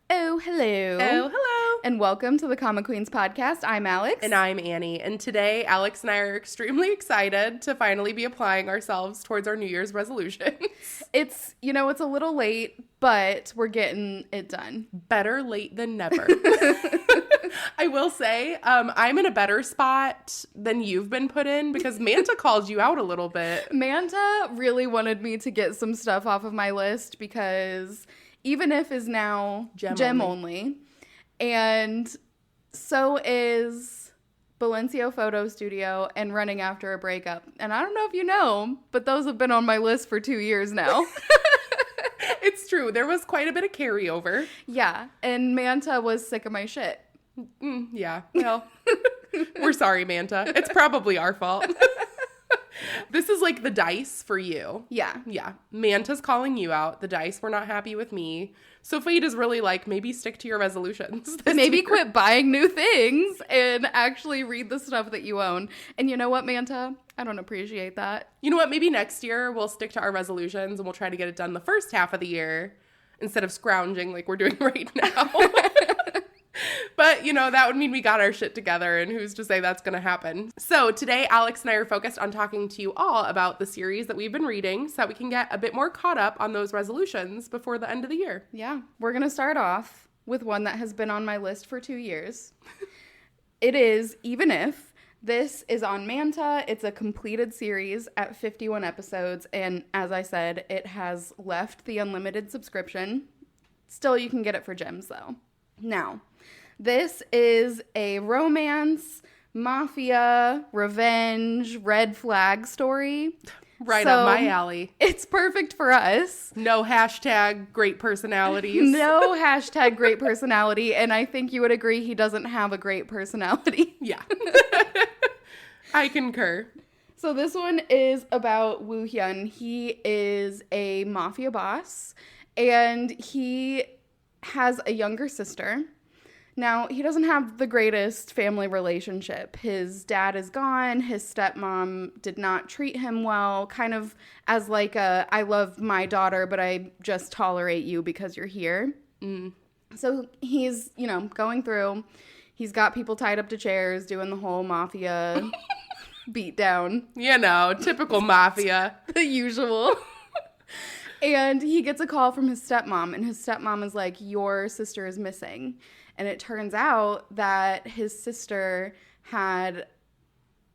Oh, hello. Oh, hello. And welcome to the Comic Queens podcast. I'm Alex. And I'm Annie. And today, Alex and I are extremely excited to finally be applying ourselves towards our New Year's resolutions. It's a little late, but we're getting it done. Better late than never. I will say, I'm in a better spot than you've been put in because Manta called you out a little bit. Manta really wanted me to get some stuff off of my list because Even If is now gem only. And so is Balencio Photo Studio and Running After a Breakup. And I don't know if you know, but those have been on my list for 2 years now. It's true. There was quite a bit of carryover. Yeah. And Manta was sick of my shit. Yeah. Well, we're sorry, Manta. It's probably our fault. This is like the dice for you. Yeah. Yeah. Manta's calling you out. The dice were not happy with me. So fate is really like, maybe stick to your resolutions. Maybe quit buying new things and actually read the stuff that you own. And you know what, Manta? I don't appreciate that. You know what? Maybe next year we'll stick to our resolutions and we'll try to get it done the first half of the year instead of scrounging like we're doing right now. But, that would mean we got our shit together, and who's to say that's going to happen? So today, Alex and I are focused on talking to you all about the series that we've been reading so that we can get a bit more caught up on those resolutions before the end of the year. Yeah. We're going to start off with one that has been on my list for 2 years. It is Even If. This is on Manta. It's a completed series at 51 episodes, and as I said, it has left the unlimited subscription. Still, you can get it for gems, though. Now, this is a romance, mafia, revenge, red flag story. Right up my alley. It's perfect for us. No hashtag great personalities. No hashtag great personality. And I think you would agree he doesn't have a great personality. Yeah. I concur. So this one is about Woo Hyun. He is a mafia boss and he has a younger sister. Now, he doesn't have the greatest family relationship. His dad is gone. His stepmom did not treat him well, kind of as like a, I love my daughter, but I just tolerate you because you're here. So he's, going through. He's got people tied up to chairs, doing the whole mafia beat down. Typical mafia. The usual. And he gets a call from his stepmom, and his stepmom is like, your sister is missing. And it turns out that his sister had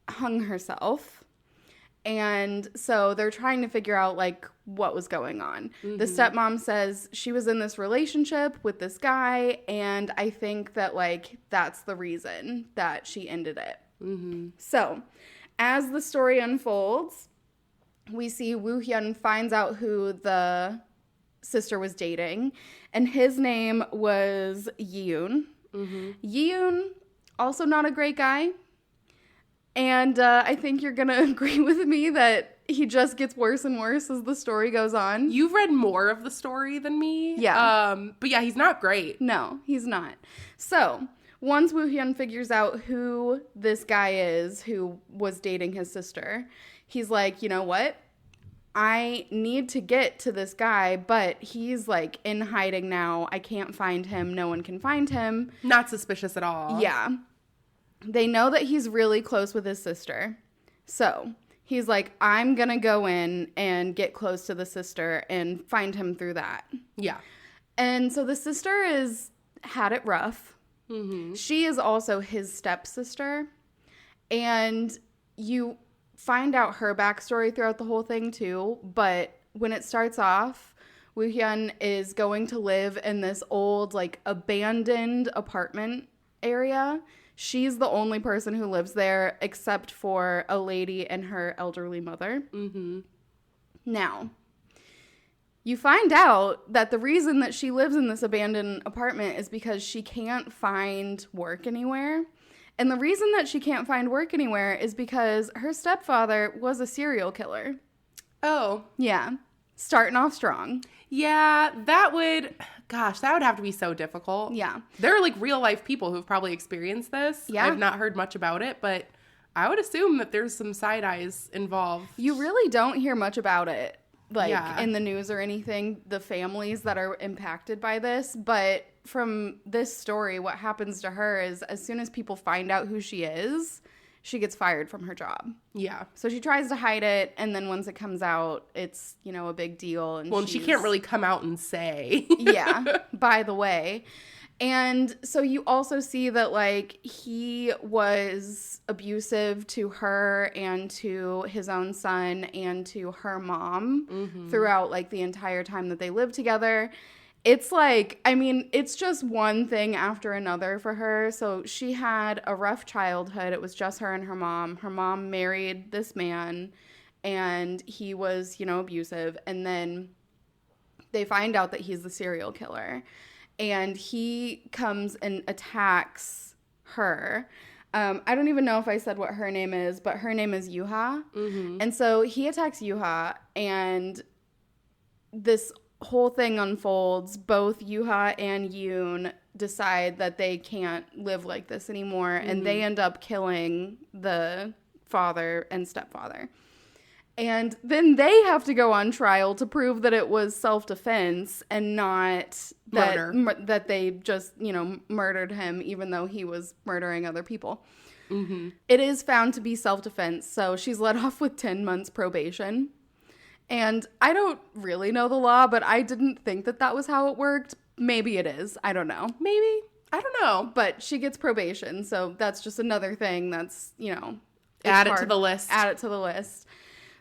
hung herself. And so they're trying to figure out, what was going on. Mm-hmm. The stepmom says she was in this relationship with this guy, and I think that, that's the reason that she ended it. Mm-hmm. So, as the story unfolds, we see Woo Hyun finds out who the sister was dating, and his name was Yeon. Mm-hmm. Yeon, also not a great guy, and I think you're gonna agree with me that he just gets worse and worse as the story goes on. You've read more of the story than me. Yeah. But yeah, he's not great. No, he's not. So, once Woo Hyun figures out who this guy is who was dating his sister, he's like, you know what? I need to get to this guy, but he's in hiding now. I can't find him. No one can find him. Not suspicious at all. Yeah. They know that he's really close with his sister. So he's like, I'm going to go in and get close to the sister and find him through that. Yeah. And so the sister had it rough. Mm-hmm. She is also his stepsister. And you find out her backstory throughout the whole thing too, but when it starts off, Woo Hyun is going to live in this old abandoned apartment area. She's the only person who lives there except for a lady and her elderly mother. Mm-hmm. Now, you find out that the reason that she lives in this abandoned apartment is because she can't find work anywhere. And the reason that she can't find work anywhere is because her stepfather was a serial killer. Oh. Yeah. Starting off strong. Yeah, that would have to be so difficult. Yeah. There are real life people who've probably experienced this. Yeah. I've not heard much about it, but I would assume that there's some side eyes involved. You really don't hear much about it, in the news or anything, the families that are impacted by this, but from this story, what happens to her is as soon as people find out who she is, she gets fired from her job. Yeah. So she tries to hide it, and then once it comes out, it's, you know, a big deal. And she can't really come out and say. Yeah, by the way. And so you also see that, like, he was abusive to her and to his own son and to her mom throughout, like, the entire time that they lived together. It's like, I mean, it's just one thing after another for her. So she had a rough childhood. It was just her and her mom. Her mom married this man, and he was, you know, abusive. And then they find out that he's the serial killer. And he comes and attacks her. I don't even know if I said what her name is, but her name is Yuha. And so he attacks Yuha, and this whole thing unfolds. Both Yuha and Yoon decide that they can't live like this anymore, and they end up killing the father and stepfather. And then they have to go on trial to prove that it was self-defense and not that they just, you know, murdered him, even though he was murdering other people. It is found to be self-defense, so she's let off with 10 months probation. And I don't really know the law, but I didn't think that that was how it worked. Maybe it is. I don't know. Maybe. I don't know. But she gets probation, so that's just another thing that's, you know. Add it to the list. Add it to the list.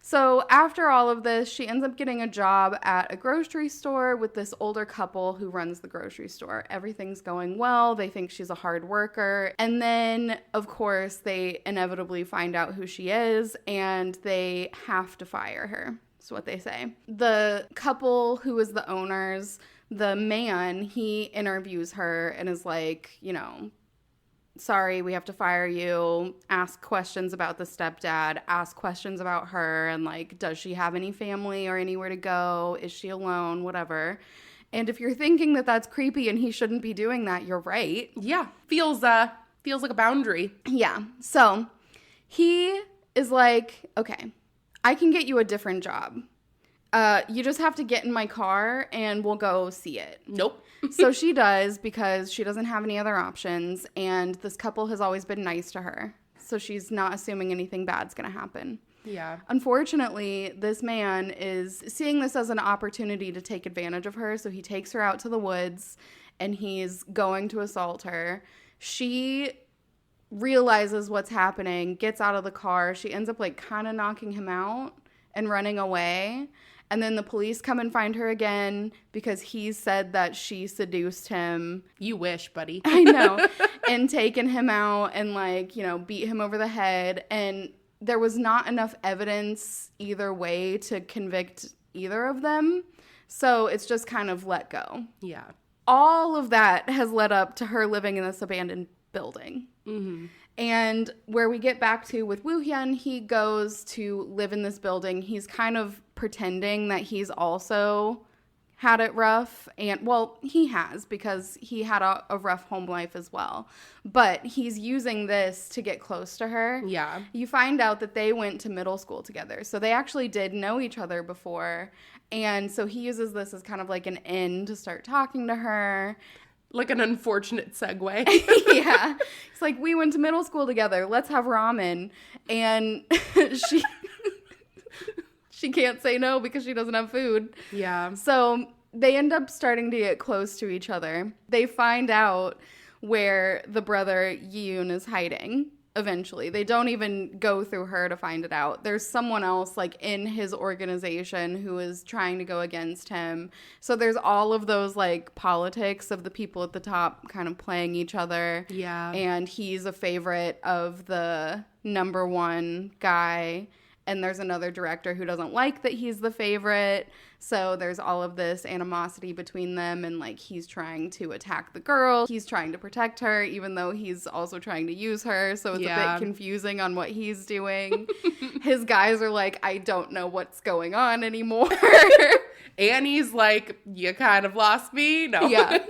So after all of this, she ends up getting a job at a grocery store with this older couple who runs the grocery store. Everything's going well. They think she's a hard worker. And then, of course, they inevitably find out who she is, and they have to fire her. That's what they say. The couple who is the owners, the man, he interviews her and is like, you know, sorry, we have to fire you. Ask questions about the stepdad. Ask questions about her. And, like, does she have any family or anywhere to go? Is she alone? Whatever. And if you're thinking that that's creepy and he shouldn't be doing that, you're right. Yeah. Feels like a boundary. Yeah. So he is like, okay, I can get you a different job. You just have to get in my car and we'll go see it. Nope. So she does, because she doesn't have any other options, and this couple has always been nice to her. So she's not assuming anything bad's going to happen. Yeah. Unfortunately, this man is seeing this as an opportunity to take advantage of her, so he takes her out to the woods, and he's going to assault her. She realizes what's happening, gets out of the car. She ends up, like, kind of knocking him out and running away. And then the police come and find her again because he said that she seduced him. You wish, buddy. I know. And taken him out and, like, you know, beat him over the head. And there was not enough evidence either way to convict either of them. So it's just kind of let go. Yeah. All of that has led up to her living in this abandoned building. And where we get back to with Woo Hyun, he goes to live in this building. He's kind of pretending that he's also had it rough. And, well, he has, because he had a rough home life as well. But he's using this to get close to her. Yeah. You find out that they went to middle school together. So they actually did know each other before. And so he uses this as kind of like an in to start talking to her. Like an unfortunate segue. Yeah. It's like, we went to middle school together. Let's have ramen. And she can't say no because she doesn't have food. Yeah. So they end up starting to get close to each other. They find out where the brother Yoon is hiding. Eventually, they don't even go through her to find it out. There's someone else, like, in his organization who is trying to go against him. So there's all of those, like, politics of the people at the top kind of playing each other. Yeah. And he's a favorite of the number one guy. And there's another director who doesn't like that he's the favorite. So there's all of this animosity between them. And, like, he's trying to attack the girl. He's trying to protect her, even though he's also trying to use her. So it's a bit confusing on what he's doing. His guys are like, I don't know what's going on anymore. Annie's like, you kind of lost me. No. Yeah.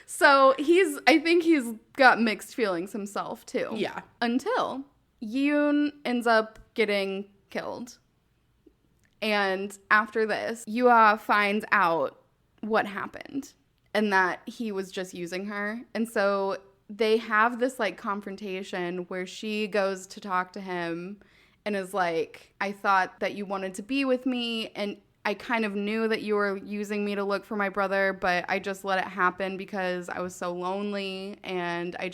So I think he's got mixed feelings himself, too. Yeah. Until Yoon ends up getting killed. And after this, Yua finds out what happened. and that he was just using her. And so they have this like confrontation where she goes to talk to him and is like, I thought that you wanted to be with me, and I kind of knew that you were using me to look for my brother, but I just let it happen because I was so lonely and I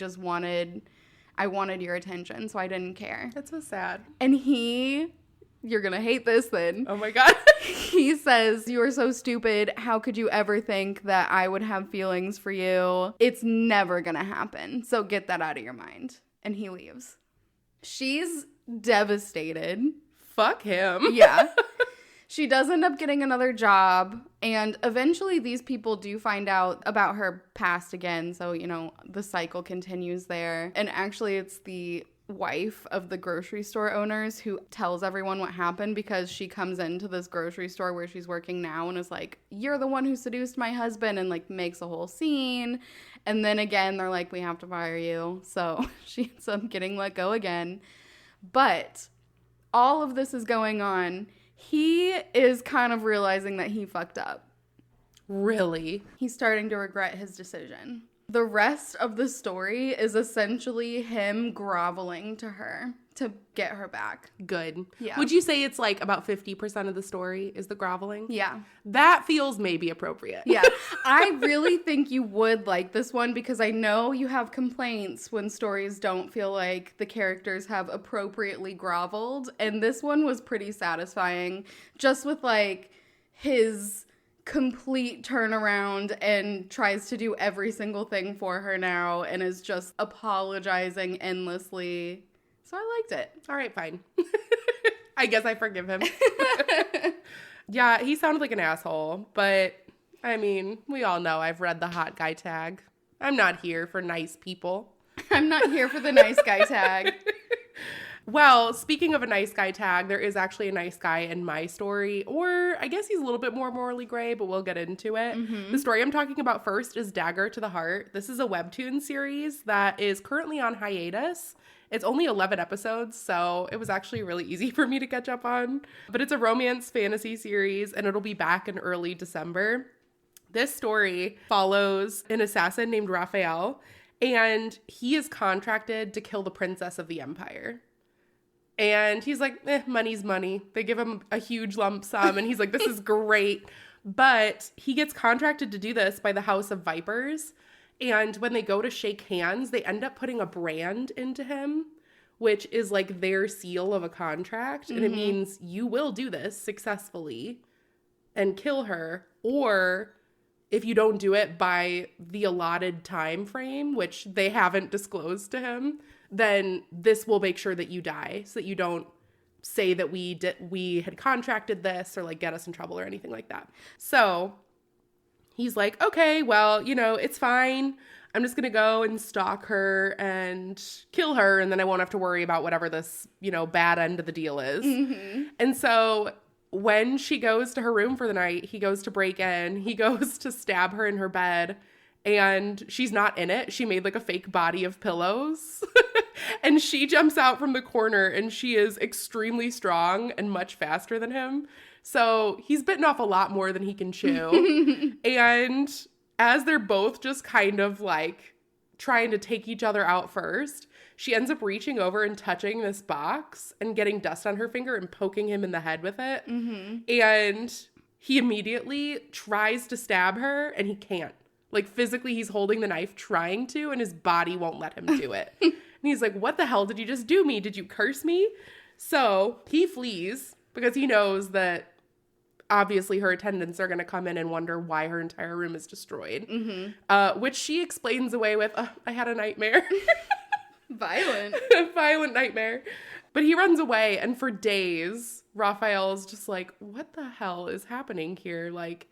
wanted your attention, so I didn't care. That's so sad. And you're gonna hate this then. Oh my God. He says, you are so stupid. How could you ever think that I would have feelings for you? It's never gonna happen. So get that out of your mind. And he leaves. She's devastated. Fuck him. Yeah. She does end up getting another job, and eventually these people do find out about her past again, so, the cycle continues there. And actually it's the wife of the grocery store owners who tells everyone what happened, because she comes into this grocery store where she's working now and is like, you're the one who seduced my husband, and like makes a whole scene. And then again, they're like, we have to fire you. So she ends up getting let go again. But all of this is going on. He is kind of realizing that he fucked up. Really? He's starting to regret his decision. The rest of the story is essentially him groveling to her to get her back. Good. Yeah. Would you say it's like about 50% of the story is the groveling? Yeah. That feels maybe appropriate. Yeah. I really think you would like this one, because I know you have complaints when stories don't feel like the characters have appropriately groveled. And this one was pretty satisfying, just with like his complete turnaround and tries to do every single thing for her now and is just apologizing endlessly. So I liked it. All right, fine. I guess I forgive him. Yeah, he sounded like an asshole, but I mean, we all know I've read the hot guy tag. I'm not here for nice people. I'm not here for the nice guy tag. Well, speaking of a nice guy tag, there is actually a nice guy in my story, or I guess he's a little bit more morally gray, but we'll get into it. Mm-hmm. The story I'm talking about first is Dagger to the Heart. This is a webtoon series that is currently on hiatus. It's only 11 episodes, so it was actually really easy for me to catch up on. But it's a romance fantasy series, and it'll be back in early December. This story follows an assassin named Raphael, and he is contracted to kill the princess of the empire. And he's like, money's money. They give him a huge lump sum, and he's like, this is great. But he gets contracted to do this by the House of Vipers. And when they go to shake hands, they end up putting a brand into him, which is like their seal of a contract. Mm-hmm. And it means you will do this successfully and kill her. Or if you don't do it by the allotted time frame, which they haven't disclosed to him, then this will make sure that you die, so that you don't say that we had contracted this or like get us in trouble or anything like that. So he's like, okay, well, it's fine. I'm just going to go and stalk her and kill her, and then I won't have to worry about whatever this, bad end of the deal is. Mm-hmm. And so when she goes to her room for the night, he goes to break in. He goes to stab her in her bed, and she's not in it. She made like a fake body of pillows. And she jumps out from the corner, and she is extremely strong and much faster than him. So he's bitten off a lot more than he can chew. And as they're both just kind of like trying to take each other out first, she ends up reaching over and touching this box and getting dust on her finger and poking him in the head with it. Mm-hmm. And he immediately tries to stab her, and he can't. Like, physically, he's holding the knife trying to, and his body won't let him do it. And he's like, what the hell did you just do me? Did you curse me? So he flees because he knows that obviously her attendants are going to come in and wonder why her entire room is destroyed. Mm-hmm. Which she explains away with, I had a nightmare. Violent. Violent nightmare. But he runs away, and for days, Raphael's just like, what the hell is happening here? Like,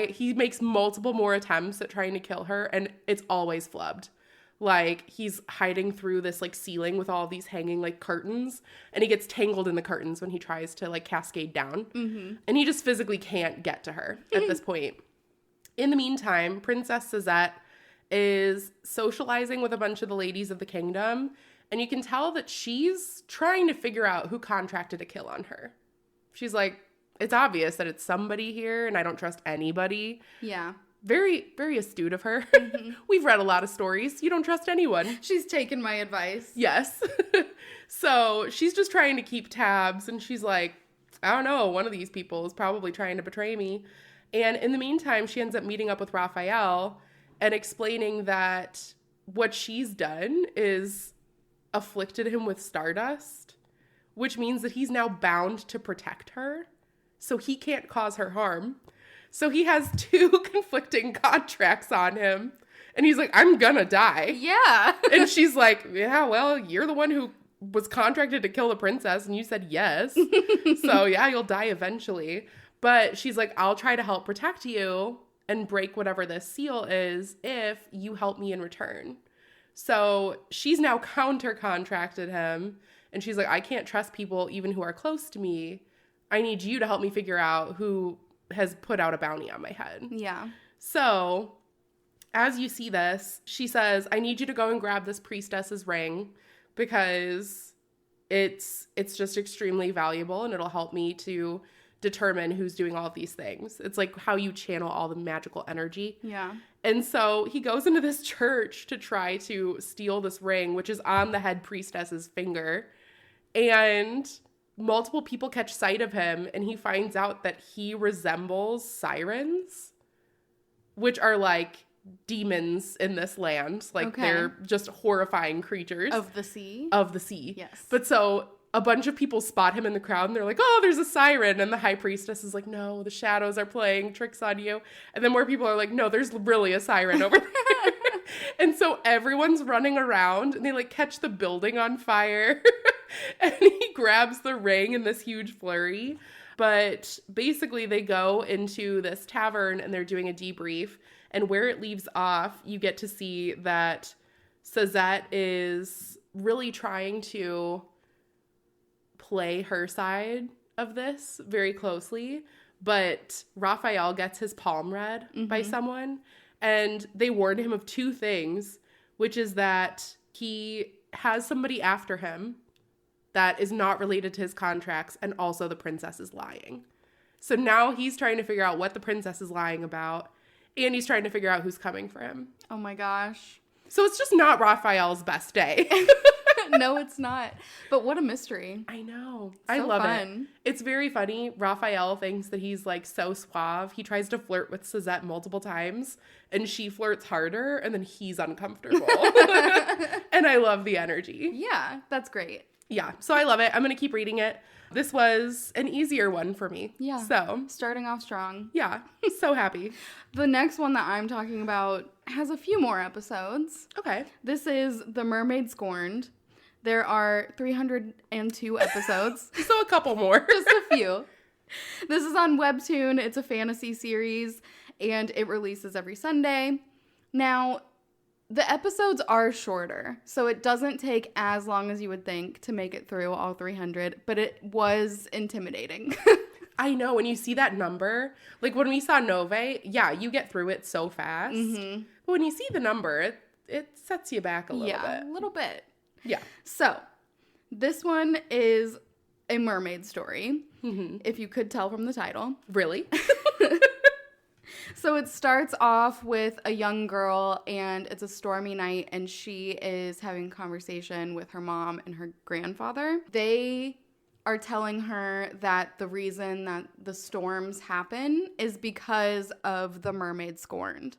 he makes multiple more attempts at trying to kill her, and it's always flubbed. Like, he's hiding through this, like, ceiling with all these hanging, like, curtains, and he gets tangled in the curtains when he tries to, like, cascade down. Mm-hmm. And he just physically can't get to her at this point. In the meantime, Princess Suzette is socializing with a bunch of the ladies of the kingdom, and you can tell that she's trying to figure out who contracted a kill on her. She's like, it's obvious that it's somebody here, and I don't trust anybody. Yeah. Very, very astute of her. Mm-hmm. We've read a lot of stories. You don't trust anyone. She's taken my advice. Yes. So she's just trying to keep tabs, and she's like, I don't know, one of these people is probably trying to betray me. And in the meantime, she ends up meeting up with Raphael and explaining that what she's done is afflicted him with stardust, which means that he's now bound to protect her, so he can't cause her harm. So he has 2 conflicting contracts on him, and he's like, I'm gonna die. Yeah. And she's like, yeah, well, you're the one who was contracted to kill the princess, and you said yes. So yeah, you'll die eventually. But she's like, I'll try to help protect you and break whatever this seal is if you help me in return. So she's now counter-contracted him, and she's like, I can't trust people even who are close to me. I need you to help me figure out who has put out a bounty on my head. Yeah. So as you see this, she says, I need you to go and grab this priestess's ring because it's just extremely valuable, and it'll help me to determine who's doing all of these things. It's like how you channel all the magical energy. Yeah. And so he goes into this church to try to steal this ring, which is on the head priestess's finger. And multiple people catch sight of him, and he finds out that he resembles sirens, which are like demons in this land. Like, they're just horrifying creatures. Of the sea? Of the sea. Yes. But so a bunch of people spot him in the crowd, and they're like, oh, there's a siren. And the high priestess is like, no, the shadows are playing tricks on you. And then more people are like, no, there's really a siren over there. And so everyone's running around, and they like catch the building on fire. And he grabs the ring in this huge flurry. But basically they go into this tavern, and they're doing a debrief. And where it leaves off, you get to see that Sazette is really trying to play her side of this very closely. But Raphael gets his palm read by someone. And they warn him of 2 things, which is that he has somebody after him that is not related to his contracts, and also the princess is lying. So now he's trying to figure out what the princess is lying about, and he's trying to figure out who's coming for him. Oh my gosh. So it's just not Raphael's best day. No, it's not. But what a mystery. I know. So I love fun. it. It's very funny. Raphael thinks that he's like so suave. He tries to flirt with Sazette multiple times, and she flirts harder, and then he's uncomfortable. And I love the energy. Yeah, that's great. Yeah, so I love it. I'm going to keep reading it. This was an easier one for me. Yeah. So, Starting off strong. yeah, so happy. The next one that I'm talking about has a few more episodes. Okay. This is The Mermaid Scorned. There are 302 episodes. So a couple more. Just a few. This is on Webtoon. It's a fantasy series, and it releases every Sunday. Now, the episodes are shorter, so it doesn't take as long as you would think to make it through all 300, but it was intimidating. I know, when you see that number, like when we saw Nove, yeah, you get through it so fast. Mm-hmm. But when you see the number, it sets you back a little bit. Yeah, a little bit. Yeah. So, this one is a mermaid story, if you could tell from the title. Really? So it starts off with a young girl, and it's a stormy night, and she is having a conversation with her mom and her grandfather. They are telling her that the reason that the storms happen is because of the mermaid scorned.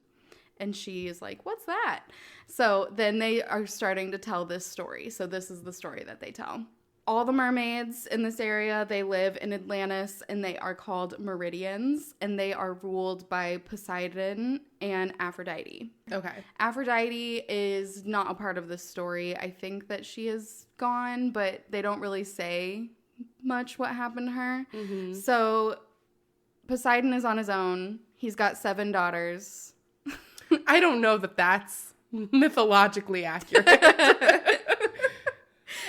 And she is like, what's that? So then they are starting to tell this story. So this is the story that they tell. All the mermaids in this area, they live in Atlantis, and they are called Meridians, and they are ruled by Poseidon and Aphrodite. Okay. Aphrodite is not a part of this story. I think that she is gone, but they don't really say much what happened to her. Mm-hmm. So Poseidon is on his own. He's got 7 daughters. I don't know that that's mythologically accurate.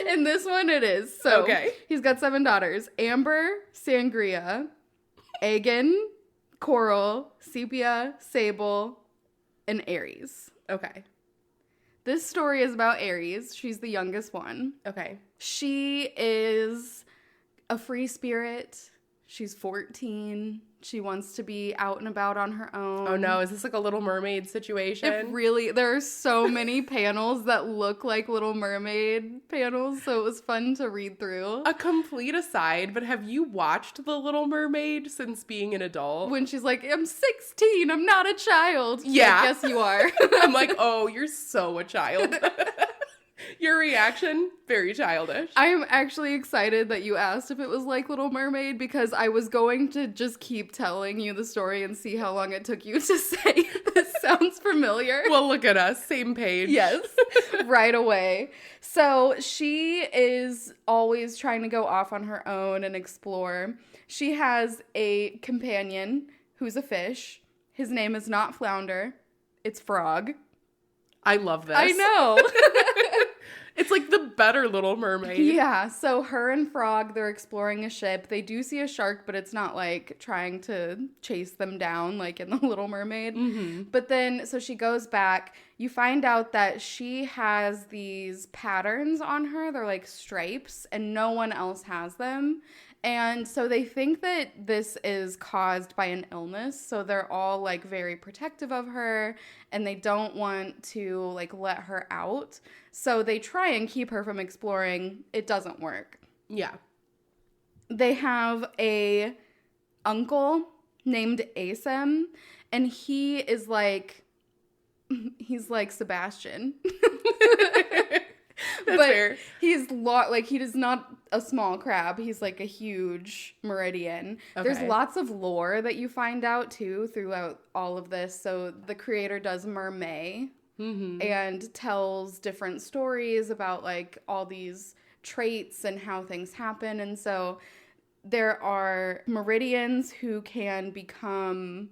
In this one, it is. So okay. He's got 7 daughters. Amber, Sangria, Aegon, Coral, Sepia, Sable, and Aries. Okay. This story is about Aries. She's the youngest one. Okay. She is a free spirit. She's 14. She wants to be out and about on her own. Oh no, is this like a Little Mermaid situation? There are so many panels that look like Little Mermaid panels, so it was fun to read through. A complete aside, but have you watched The Little Mermaid since being an adult? When she's like, I'm 16, I'm not a child. Yeah. Like, yes, you are. I'm like, oh, you're so a child. Your reaction, very childish. I am actually excited that you asked if it was like Little Mermaid, because I was going to just keep telling you the story and see how long it took you to say, this sounds familiar. Well, look at us, same page. Yes, right away. So she is always trying to go off on her own and explore. She has a companion who's a fish. His name is not Flounder, it's Frog. I love this. I know. It's like the better Little Mermaid. Yeah, so her and Frog, they're exploring a ship. They do see a shark, but it's not like trying to chase them down like in The Little Mermaid. Mm-hmm. But then, so she goes back. You find out that she has these patterns on her. They're like stripes, and no one else has them. And so they think that this is caused by an illness. So they're all like very protective of her, and they don't want to like let her out. So they try and keep her from exploring. It doesn't work. Yeah. They have a uncle named Asem, and he's like Sebastian. That's but fair. He's like, he is not a small crab. He's like a huge meridian. Okay. There's lots of lore that you find out too throughout all of this. So the creator does mermay and tells different stories about like all these traits and how things happen. And so there are meridians who can become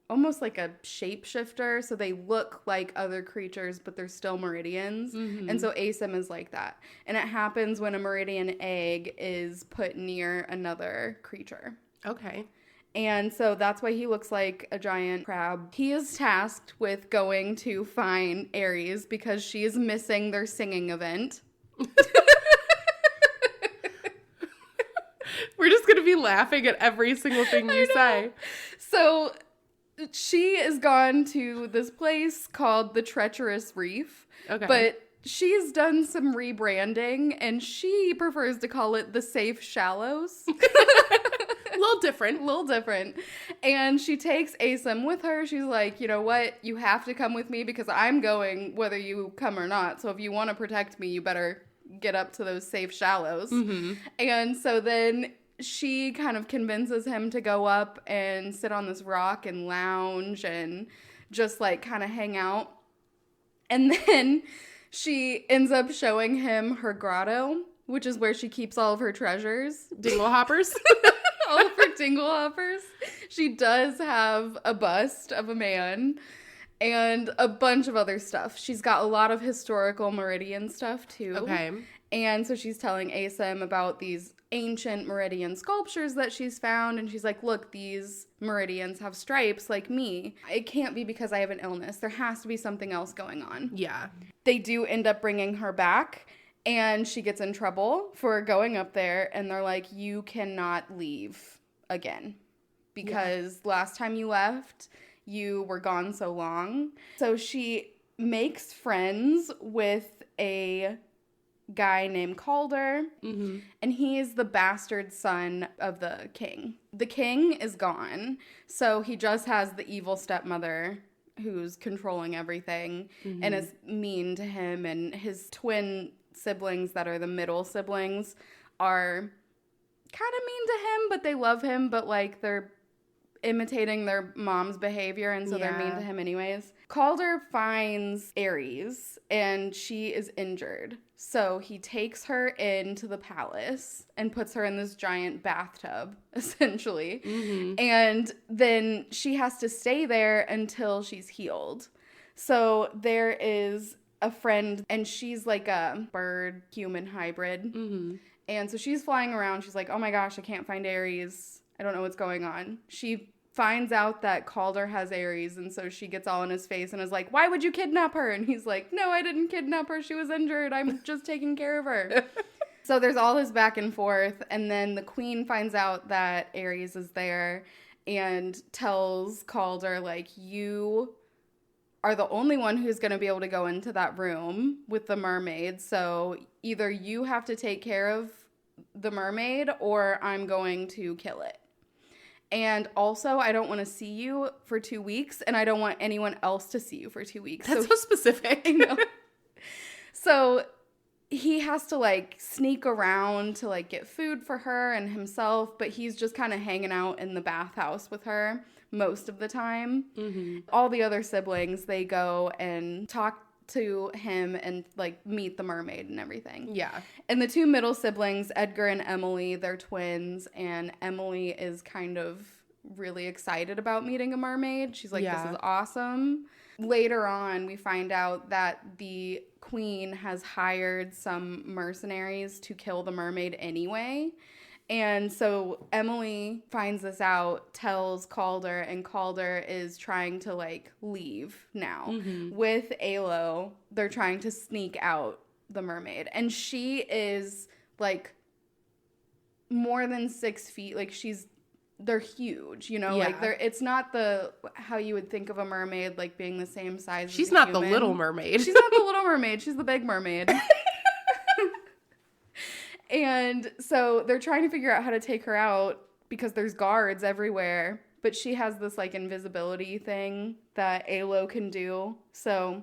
almost like a shapeshifter, so they look like other creatures, but they're still meridians. And so Asem is like that. And it happens when a meridian egg is put near another creature. Okay. And so that's why he looks like a giant crab. He is tasked with going to find Aries because she is missing their singing event. We're just going to be laughing at every single thing you say. So she is gone to this place called the Treacherous Reef. Okay. But she's done some rebranding, and she prefers to call it the Safe Shallows. A little different. And she takes Asem with her. She's like, you know what? You have to come with me because I'm going whether you come or not. So if you want to protect me, you better get up to those safe shallows. And so then she kind of convinces him to go up and sit on this rock and lounge and just like kind of hang out. And then she ends up showing him her grotto, which is where she keeps all of her treasures. Dingle hoppers. All of her dingle hoppers. She does have a bust of a man and a bunch of other stuff. She's got a lot of historical meridian stuff too. Okay. And so she's telling Asem about these ancient meridian sculptures that she's found. And she's like, look, these meridians have stripes like me. It can't be because I have an illness. There has to be something else going on. Yeah. They do end up bringing her back. And she gets in trouble for going up there. And they're like, you cannot leave again. Because last time you left, you were gone so long. So she makes friends with a guy named Calder. And he is the bastard son of the king. The king is gone. So he just has the evil stepmother who's controlling everything and is mean to him. And his twin siblings that are the middle siblings are kind of mean to him, but they love him, but like they're imitating their mom's behavior, and so they're mean to him anyways. Calder finds Aries and she is injured, so he takes her into the palace and puts her in this giant bathtub essentially. And then she has to stay there until she's healed. So there is a friend, and she's like a bird human hybrid. And so she's flying around. She's like, oh my gosh, I can't find Aries. I don't know what's going on. She finds out that Calder has Aries, and so she gets all in his face and is like, why would you kidnap her? And he's like, no, I didn't kidnap her. She was injured. I'm just taking care of her. So there's all this back and forth, and then the queen finds out that Ares is there and tells Calder, like, you are the only one who's going to be able to go into that room with the mermaid. So either you have to take care of the mermaid or I'm going to kill it. And also, I don't want to see you for 2 weeks, and I don't want anyone else to see you for 2 weeks. That's so specific. I know. So he has to, like, sneak around to, like, get food for her and himself, but he's just kind of hanging out in the bathhouse with her most of the time. Mm-hmm. All the other siblings, they go and talk to him and, like, meet the mermaid and everything. Yeah. And the two middle siblings, Edgar and Emily, they're twins, and Emily is kind of really excited about meeting a mermaid. She's like, This is awesome. Later on, we find out that the queen has hired some mercenaries to kill the mermaid anyway. And so Emily finds this out, tells Calder, and Calder is trying to, like, leave now. Mm-hmm. With Alo, they're trying to sneak out the mermaid. And she is, like, more than 6 feet. Like, they're huge, you know? Yeah. Like, it's not how you would think of a mermaid, like, being the same size as a human. She's not the little mermaid. She's not the little mermaid. She's the big mermaid. And so they're trying to figure out how to take her out because there's guards everywhere. But she has this, like, invisibility thing that Alo can do. So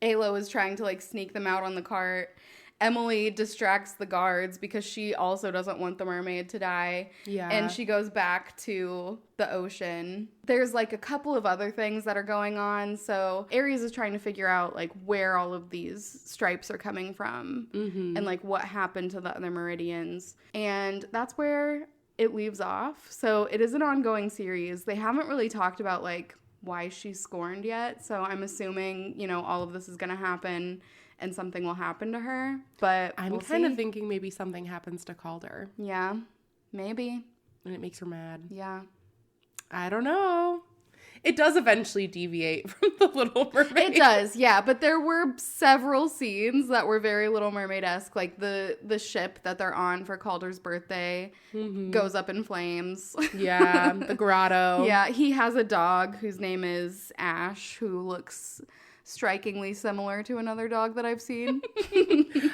Alo is trying to, like, sneak them out on the cart. Emily distracts the guards because she also doesn't want the mermaid to die. Yeah. And she goes back to the ocean. There's, like, a couple of other things that are going on. So Ares is trying to figure out, like, where all of these stripes are coming from. Mm-hmm. And, like, what happened to the other meridians. And that's where it leaves off. So it is an ongoing series. They haven't really talked about, like, why she's scorned yet. So I'm assuming, you know, all of this is going to happen and something will happen to her, but I'm kind of thinking maybe something happens to Calder. Yeah, maybe. And it makes her mad. Yeah. I don't know. It does eventually deviate from the Little Mermaid. It does, yeah. But there were several scenes that were very Little Mermaid-esque, like the ship that they're on for Calder's birthday goes up in flames. Yeah, the grotto. Yeah, he has a dog whose name is Ash, who looks strikingly similar to another dog that I've seen.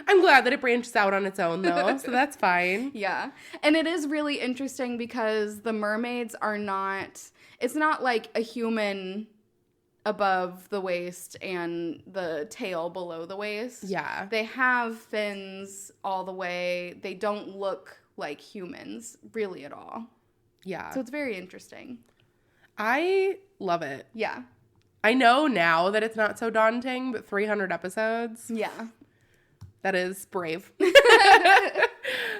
I'm glad that it branches out on its own, though, so that's fine. Yeah. And it is really interesting because the mermaids are not... It's not like a human above the waist and the tail below the waist. Yeah. They have fins all the way. They don't look like humans, really, at all. Yeah. So it's very interesting. I love it. Yeah. I know now that it's not so daunting, but 300 episodes. Yeah. That is brave.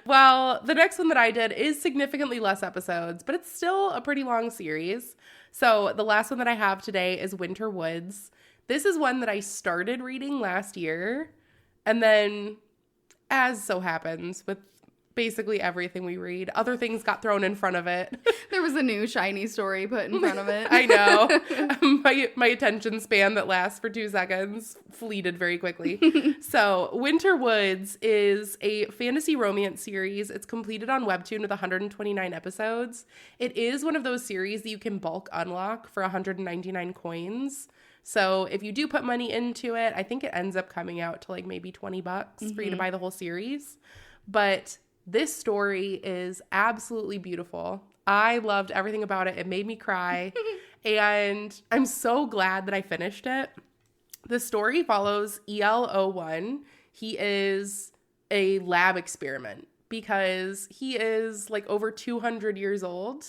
Well, the next one that I did is significantly less episodes, but it's still a pretty long series. So the last one that I have today is Winter Woods. This is one that I started reading last year, and then, as so happens with basically everything we read, other things got thrown in front of it. There was a new shiny story put in front of it. I know. My attention span that lasts for 2 seconds fleeted very quickly. So Winter Woods is a fantasy romance series. It's completed on Webtoon with 129 episodes. It is one of those series that you can bulk unlock for 199 coins. So if you do put money into it, I think it ends up coming out to like maybe $20 for you to buy the whole series. But this story is absolutely beautiful. I loved everything about it. It made me cry. And I'm so glad that I finished it. The story follows EL01. He is a lab experiment because he is like over 200 years old.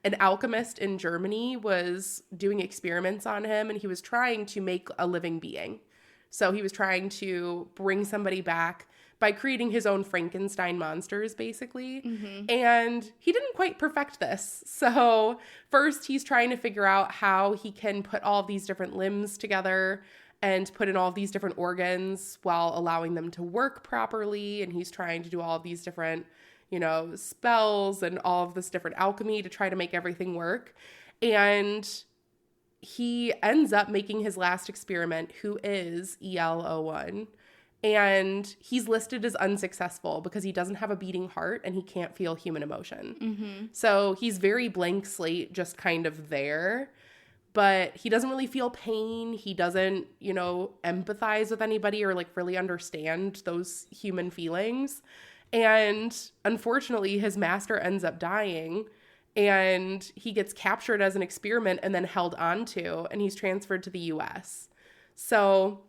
An alchemist in Germany was doing experiments on him, and he was trying to make a living being. So he was trying to bring somebody back by creating his own Frankenstein monsters, basically. Mm-hmm. And he didn't quite perfect this. So first he's trying to figure out how he can put all these different limbs together and put in all these different organs while allowing them to work properly. And he's trying to do all of these different, you know, spells and all of this different alchemy to try to make everything work. And he ends up making his last experiment, who is EL01. And he's listed as unsuccessful because he doesn't have a beating heart and he can't feel human emotion. So he's very blank slate, just kind of there. But he doesn't really feel pain. He doesn't, empathize with anybody or like really understand those human feelings. And unfortunately, his master ends up dying and he gets captured as an experiment and then held onto, and he's transferred to the US. So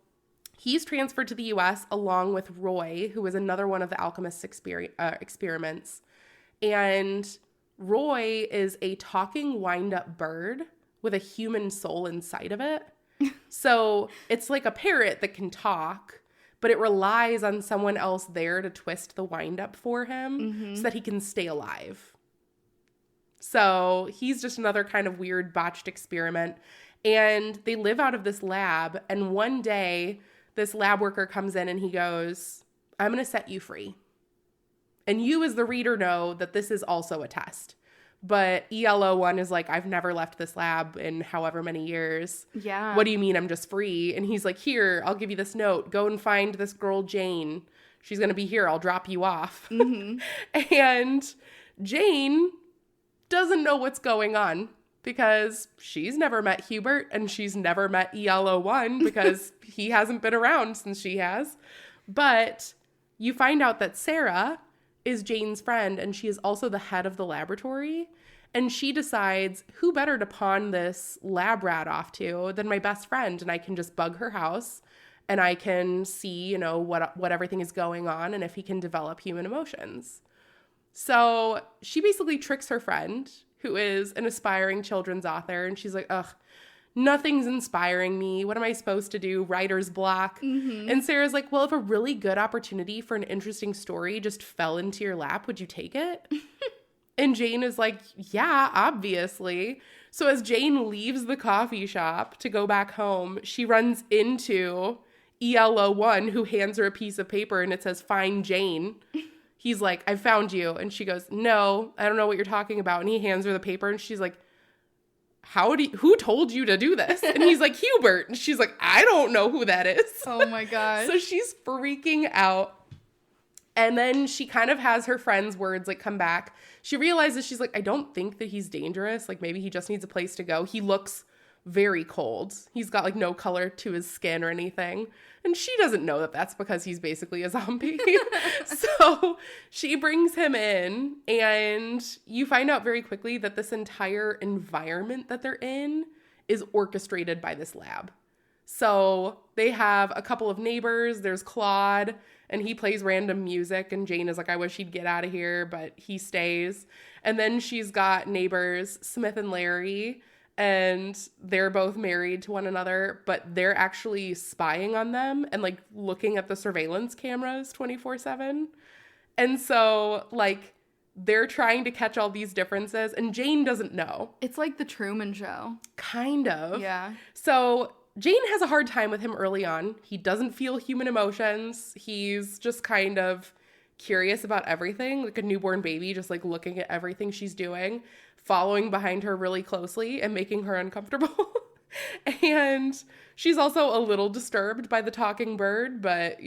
he's transferred to the US along with Roy, who was another one of the alchemist's experiments. And Roy is a talking wind-up bird with a human soul inside of it. So it's like a parrot that can talk, but it relies on someone else there to twist the wind-up for him so that he can stay alive. So he's just another kind of weird botched experiment. And they live out of this lab. And one day, this lab worker comes in and he goes, I'm going to set you free. And you as the reader know that this is also a test. But ELO1 is like, I've never left this lab in however many years. Yeah. What do you mean I'm just free? And he's like, here, I'll give you this note. Go and find this girl, Jane. She's going to be here. I'll drop you off. And Jane doesn't know what's going on because she's never met Hubert and she's never met ELO1 because he hasn't been around since she has. But you find out that Sarah is Jane's friend and she is also the head of the laboratory. And she decides, who better to pawn this lab rat off to than my best friend? And I can just bug her house and I can see, what everything is going on and if he can develop human emotions. So she basically tricks her friend, who is an aspiring children's author, and she's like, ugh, nothing's inspiring me. What am I supposed to do? Writer's block. And Sarah's like, well, if a really good opportunity for an interesting story just fell into your lap, would you take it? And Jane is like, yeah, obviously. So as Jane leaves the coffee shop to go back home, she runs into ELO1, who hands her a piece of paper and it says, find Jane. He's like, I found you. And she goes, no, I don't know what you're talking about. And he hands her the paper and she's like, who told you to do this? And he's like, Hubert. And she's like, I don't know who that is. Oh my gosh. So she's freaking out. And then she kind of has her friend's words like come back. She realizes, she's like, I don't think that he's dangerous. Like maybe he just needs a place to go. He looks very cold. He's got like no color to his skin or anything. And she doesn't know that that's because he's basically a zombie. So she brings him in and you find out very quickly that this entire environment that they're in is orchestrated by this lab. So they have a couple of neighbors. There's Claude and he plays random music and Jane is like, I wish he'd get out of here, but he stays. And then she's got neighbors, Smith and Larry, and they're both married to one another, but they're actually spying on them and like looking at the surveillance cameras 24/7. And so like they're trying to catch all these differences and Jane doesn't know. It's like the Truman Show. Kind of. Yeah. So Jane has a hard time with him early on. He doesn't feel human emotions. He's just kind of curious about everything, like a newborn baby, just like looking at everything she's doing, following behind her really closely and making her uncomfortable. And she's also a little disturbed by the talking bird, but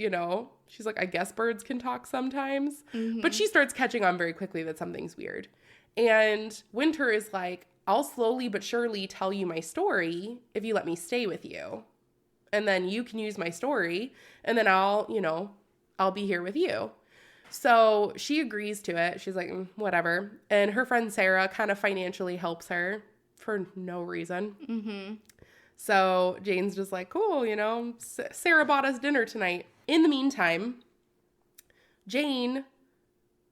she's like, I guess birds can talk sometimes. But she starts catching on very quickly that something's weird. And Winter is like, I'll slowly but surely tell you my story if you let me stay with you. And then you can use my story and then I'll be here with you. So she agrees to it. She's like, whatever. And her friend Sarah kind of financially helps her for no reason. So Jane's just like, cool, Sarah bought us dinner tonight. In the meantime, Jane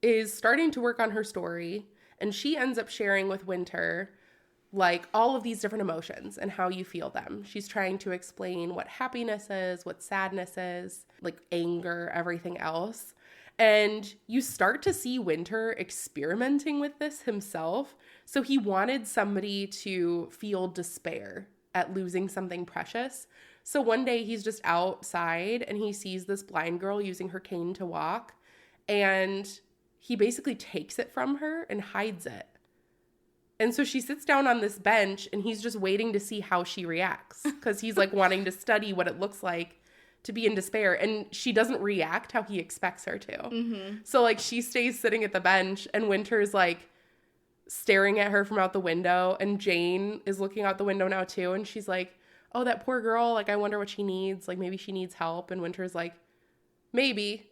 is starting to work on her story and she ends up sharing with Winter like all of these different emotions and how you feel them. She's trying to explain what happiness is, what sadness is, like anger, everything else. And you start to see Winter experimenting with this himself. So he wanted somebody to feel despair at losing something precious. So one day he's just outside and he sees this blind girl using her cane to walk. And he basically takes it from her and hides it. And so she sits down on this bench and he's just waiting to see how she reacts. Because he's like wanting to study what it looks like to be in despair, and she doesn't react how he expects her to. So like she stays sitting at the bench, and Winter's like staring at her from out the window, and Jane is looking out the window now too, and she's like, oh, that poor girl, like I wonder what she needs, like maybe she needs help. And Winter's like, maybe.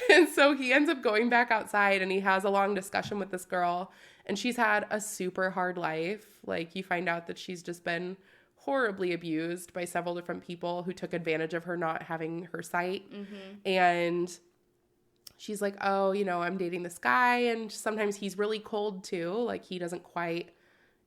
And so he ends up going back outside, and he has a long discussion with this girl, and she's had a super hard life. Like you find out that she's just been horribly abused by several different people who took advantage of her not having her sight. And she's like, oh, you know, I'm dating this guy, and sometimes he's really cold too. Like he doesn't quite,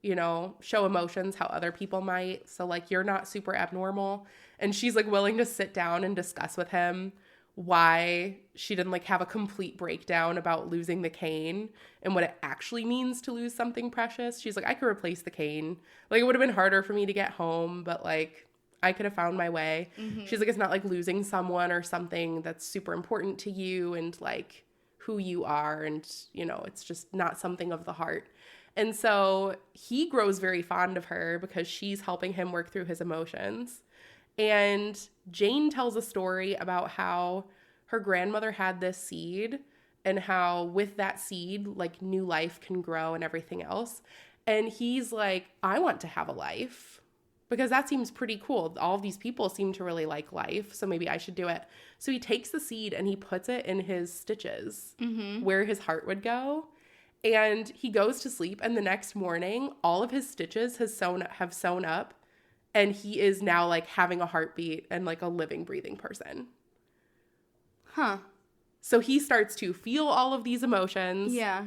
you know, show emotions how other people might. So like, you're not super abnormal. And she's like willing to sit down and discuss with him why she didn't like have a complete breakdown about losing the cane and what it actually means to lose something precious. She's like, I could replace the cane. Like it would have been harder for me to get home, but like I could have found my way. She's like, it's not like losing someone or something that's super important to you and like who you are. And, you know, it's just not something of the heart. And so he grows very fond of her because she's helping him work through his emotions. And Jane tells a story about how her grandmother had this seed and how with that seed, like new life can grow and everything else. And he's like, I want to have a life because that seems pretty cool. All of these people seem to really like life, so maybe I should do it. So he takes the seed and he puts it in his stitches where his heart would go. And he goes to sleep, and the next morning, all of his stitches have sewn up. And he is now like having a heartbeat and like a living, breathing person. Huh. So he starts to feel all of these emotions. Yeah.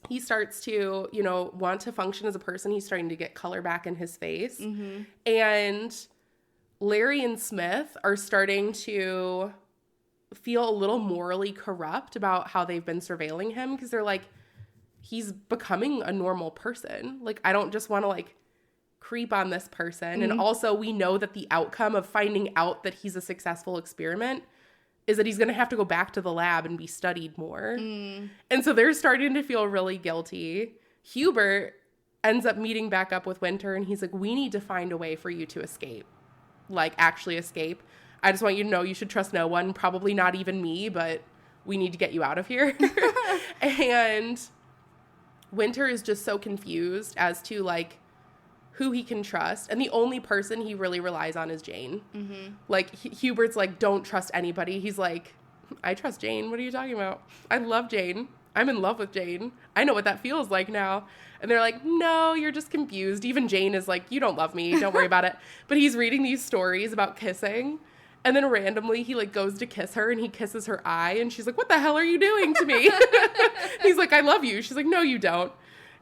He starts to, you know, want to function as a person. He's starting to get color back in his face. And Larry and Smith are starting to feel a little morally corrupt about how they've been surveilling him because they're like, he's becoming a normal person. Like, I don't just want to like creep on this person. And also we know that the outcome of finding out that he's a successful experiment is that he's going to have to go back to the lab and be studied more. And so they're starting to feel really guilty. Hubert ends up meeting back up with Winter, and he's like, we need to find a way for you to escape. Like, actually escape. I just want you to know you should trust no one, probably not even me, but we need to get you out of here. And Winter is just so confused as to, like, who he can trust. And the only person he really relies on is Jane. Like, Hubert's like, don't trust anybody. He's like, I trust Jane. What are you talking about? I love Jane. I'm in love with Jane. I know what that feels like now. And they're like, no, you're just confused. Even Jane is like, you don't love me. Don't worry about it. But he's reading these stories about kissing. And then randomly he like goes to kiss her and he kisses her eye. And she's like, what the hell are you doing to me? He's like, I love you. She's like, no, you don't.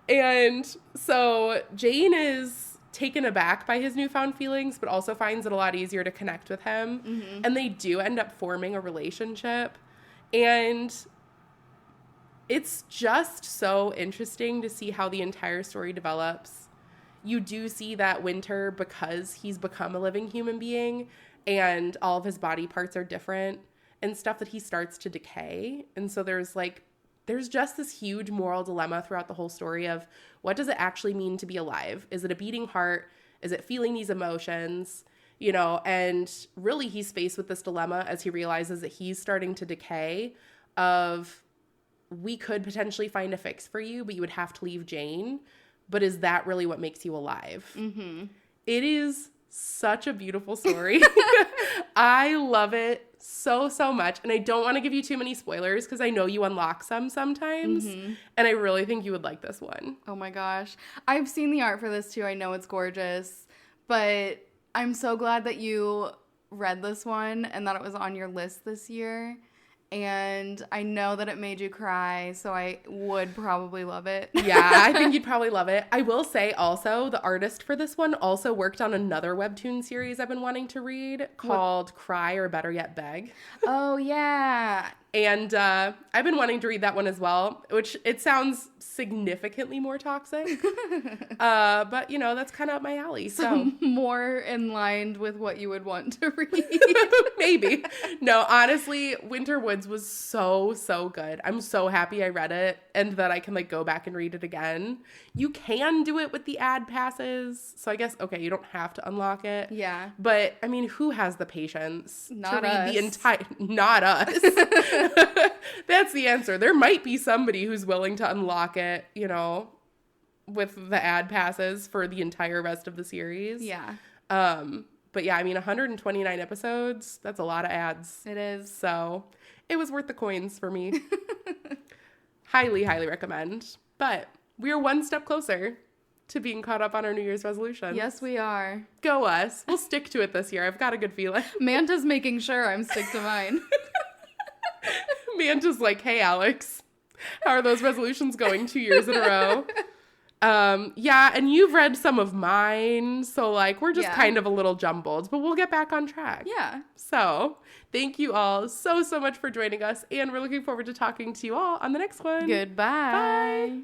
And so Jane is taken aback by his newfound feelings, but also finds it a lot easier to connect with him. And they do end up forming a relationship. And it's just so interesting to see how the entire story develops. You do see that Winter, because he's become a living human being and all of his body parts are different and stuff, that he starts to decay. And so there's just this huge moral dilemma throughout the whole story of what does it actually mean to be alive? Is it a beating heart? Is it feeling these emotions? You know, and really he's faced with this dilemma as he realizes that he's starting to decay of, we could potentially find a fix for you, but you would have to leave Jane. But is that really what makes you alive? It is such a beautiful story. I love it so much. And I don't want to give you too many spoilers because I know you unlock some sometimes. And I really think you would like this one. Oh my gosh. I've seen the art for this too. I know it's gorgeous. But I'm so glad that you read this one and that it was on your list this year. And I know that it made you cry, so I would probably love it. Yeah, I think you'd probably love it. I will say also, the artist for this one also worked on another webtoon series I've been wanting to read called Cry or Better Yet Beg. Oh, yeah. And I've been wanting to read that one as well, which it sounds significantly more toxic. But, you know, that's kind of up my alley. So more in line with what you would want to read. Maybe. No, honestly, Winter Woods was so, so good. I'm so happy I read it and that I can like go back and read it again. You can do it with the ad passes. So I guess, okay, you don't have to unlock it. Yeah. But I mean, who has the patience to read us. the entire, not us. That's the answer. There might be somebody who's willing to unlock it, you know, with the ad passes for the entire rest of the series. Yeah. But yeah, I mean, 129 episodes, that's a lot of ads. It is. So it was worth the coins for me. Highly, highly recommend. But we are one step closer to being caught up on our New Year's resolutions. Yes, we are. Go us. We'll stick to it this year. I've got a good feeling. Manta's making sure I'm stick to mine. Manta's like, hey, Alex, how are those resolutions going 2 years in a row? Yeah, and you've read some of mine, so like we're just kind of a little jumbled, but we'll get back on track. Yeah. So thank you all so, so much for joining us, and we're looking forward to talking to you all on the next one. Goodbye. Bye.